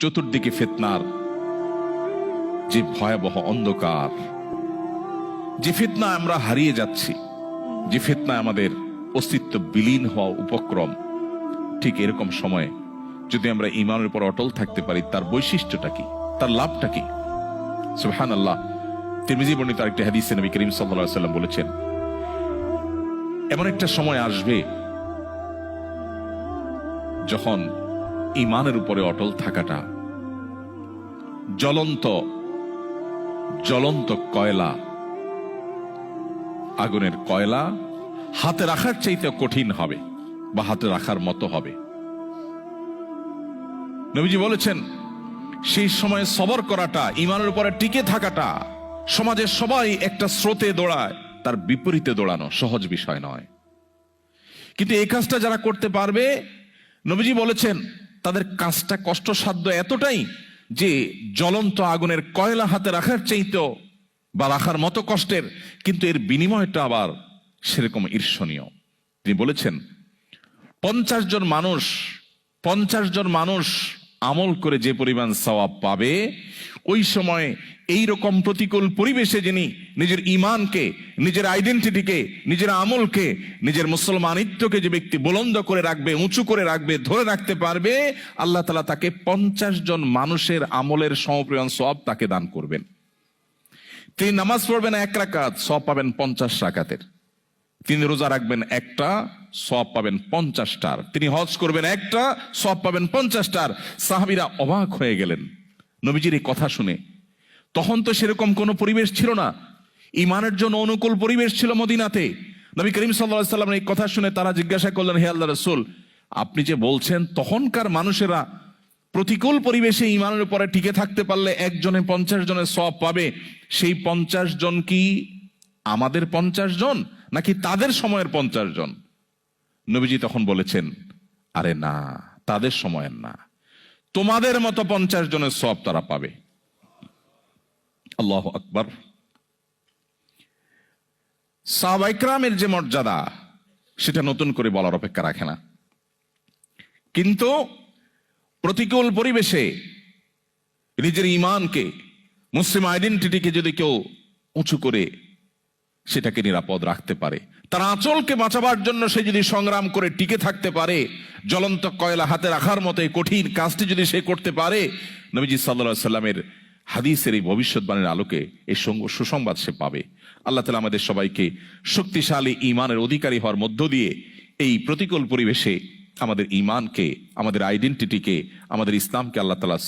চতুর্দিকে ফিতনার যে ভয়াবহ অন্ধকার, যে ফিতনায় আমরা হারিয়ে যাচ্ছি, যে ফিতনায় আমাদের অস্তিত্ব বিলীন হওয়া উপক্রম, ঠিক এরকম সময়ে যদি আমরা ঈমানের উপর অটল থাকতে পারি, তার বৈশিষ্ট্যটা কি, তার লাভটা কি? সুবহানাল্লাহ। তিরমিজি বর্ণিত আরেকটি হাদিসে নবী করিম সাল্লাল্লাহু আলাইহি ওয়াসাল্লাম বলেছেন, এমন একটা সময় আসবে যখন ঈমানের উপরে অটল থাকাটা জ্বলন্ত কয়লা, আগুনের কয়লা হাতে রাখার চাইতে কঠিন হবে বা হাতে রাখার মতো হবে। নবীজি বলেছেন, সেই সময় সবর করাটা, ঈমানের উপরে টিকে থাকাটা, সমাজের সবাই একটা স্রোতে দৌড়ায়, তার বিপরীতে দৌড়ানো সহজ বিষয় নয়। কিন্তু এই কাজটা যারা করতে পারবে, নবীজি বলেছেন তাদের কাজটা কষ্টসাধ্য এতটাই যে জ্বলন্ত আগুনের কয়লা হাতে রাখার চাইতেও বা রাখার মতো কষ্টের, কিন্তু এর বিনিময়টা আবার সেরকম ঈর্ষণীয়। তিনি বলেছেন 50 জন মানুষ আমল করে যে পরিমাণ সওয়াব পাবে, ওই সময় এই রকম প্রতিকূল পরিবেশে যিনি নিজের ঈমানকে, নিজের আইডেন্টিটিকে, নিজের আমলকে, নিজের মুসলমানিত্বকে যে ব্যক্তি বুলন্দ করে রাখবে, উঁচু করে রাখবে, ধরে রাখতে পারবে, আল্লাহ তাআলা তাকে 50 জন মানুষের আমলের সমপরিমাণ সওয়াব তাকে দান করবেন। তিনি নামাজ পড়বেন 1 রাকাত, সওয়াব পাবেন 50 রাকাতের। তিনি রোজা রাখবেন একটা, সওয়াব পাবেন 50টার। তিনি হজ করবেন একটা, সওয়াব পাবেন 50টার। সাহাবীরা অবাক হয়ে গেলেন নবীজির এই কথা শুনে। তখন তো সেরকম কোনো পরিবেশ ছিল না, ঈমানের জন্য অনুকূল পরিবেশ ছিল মদিনাতে। নবী করিম সাল্লাল্লাহু আলাইহি ওয়াসাল্লামের এই কথা শুনে তারা জিজ্ঞাসা করলেন, হে আল্লাহর রাসূল, আপনি যে বলছেন তখনকার মানুষেরা প্রতিকূল পরিবেশে ঈমানের উপরে টিকে থাকতে পারলে একজনে 50 জনের সওয়াব পাবে, সেই 50 জন কি আমাদের 50 জন নাকি তাদের সময়ের 50 জন? নবীজি তখন বলেছেন, আরে না, তাদের সময়ের না, তোমাদের মতো 50 জনের সওয়াব তারা পাবে। আল্লাহু আকবার। সাহাবায়ে কেরামের যে মর্যাদা, সেটা নতুন করে বলার অপেক্ষা রাখে না। কিন্তু প্রতিকূল পরিবেশে নিজের ঈমানকে, মুসলিম আইডেন্টিটিকে যদি কেউ উঁচু করে সেটাকে নিরাপদ রাখতে পারে, তার আঁচলকে বাঁচাবার জন্য সে যদি সংগ্রাম করে টিকে থাকতে পারে, জ্বলন্ত কয়লা হাতে রাখার মতো এই কঠিন কাজটি যদি সে করতে পারে, নবীজি সাল্লাল্লাহু আলাইহি সাল্লামের হাদিসের এই ভবিষ্যৎবাণীর আলোকে এই সুসংবাদ সে পাবে। আল্লাহ তাআলা আমাদের সবাইকে শক্তিশালী ঈমানের অধিকারী হওয়ার মধ্য দিয়ে এই প্রতিকূল পরিবেশে আমাদের ঈমানকে, আমাদের আইডেন্টিটিকে, আমাদের ইসলামকে আল্লাহ তাআলা